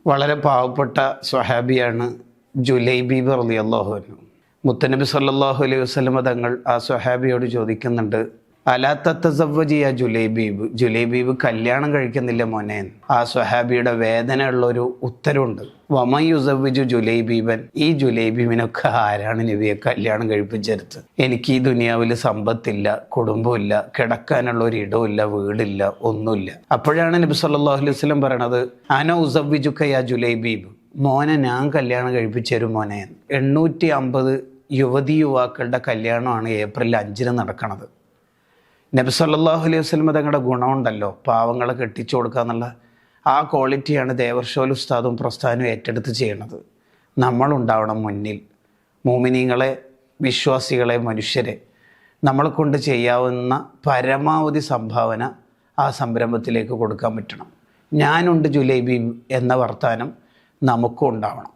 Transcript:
വളരെ പാവപ്പെട്ട സ്വഹാബിയാണ് ജുലൈബീബ് റളിയല്ലാഹു അൻഹു. മുത്തനബി സല്ലല്ലാഹു അലൈഹി വസല്ലം തങ്ങൾ ആ സ്വഹാബിയോട് ചോദിക്കുന്നുണ്ട്, അലാ തതസവ്വജി യാ ജുലൈബീബ്, ജുലൈബീബ് കല്യാണം കഴിക്കുന്നില്ല മോനെ. ആ സ്വഹാബിയുടെ വേദനയുള്ളൊരു ഉത്തരവുണ്ട്, വമൻ യുസവ്വിജു ജുലൈബീബൻ, ഈ ജുലൈബീബിനൊക്കെ ആരാണ് നബിയെ കല്യാണം കഴിപ്പിച്ചെടുത്ത്? എനിക്ക് ഈ ദുനിയാവിൽ സമ്പത്തില്ല, കുടുംബമില്ല, കിടക്കാനുള്ള ഒരു ഇടമില്ല, വീടില്ല, ഒന്നുമില്ല. അപ്പോഴാണ് നബി സല്ലല്ലാഹു അലൈഹി വസല്ലം പറയണത്, അന ഉസവ്വിജുക യാ ജുലൈബീബ്, മോനെ ഞാൻ കല്യാണം കഴിപ്പിച്ചു തരും മോനെ. 850 യുവാക്കളുടെ കല്യാണമാണ് ഏപ്രിൽ 5 നടക്കുന്നത്. നബി സല്ലല്ലാഹു അലൈഹി വസല്ലം തങ്ങളുടെ ഗുണമുണ്ടല്ലോ, പാവങ്ങളെ കെട്ടിച്ചു കൊടുക്കുക എന്നുള്ള ആ ക്വാളിറ്റിയാണ് ദേവർഷോൽ ഉസ്താദും പ്രസ്ഥാനവും ഏറ്റെടുത്ത് ചെയ്യണത്. നമ്മളുണ്ടാവണം മുന്നിൽ. മോമിനീങ്ങളെ, വിശ്വാസികളെ, മനുഷ്യരെ നമ്മളെ കൊണ്ട് ചെയ്യാവുന്ന പരമാവധി സംഭാവന ആ സംരംഭത്തിലേക്ക് കൊടുക്കാൻ പറ്റണം. ഞാനുണ്ട് ജുലൈബീബ് എന്ന വർത്താനം നമുക്കും ഉണ്ടാവണം.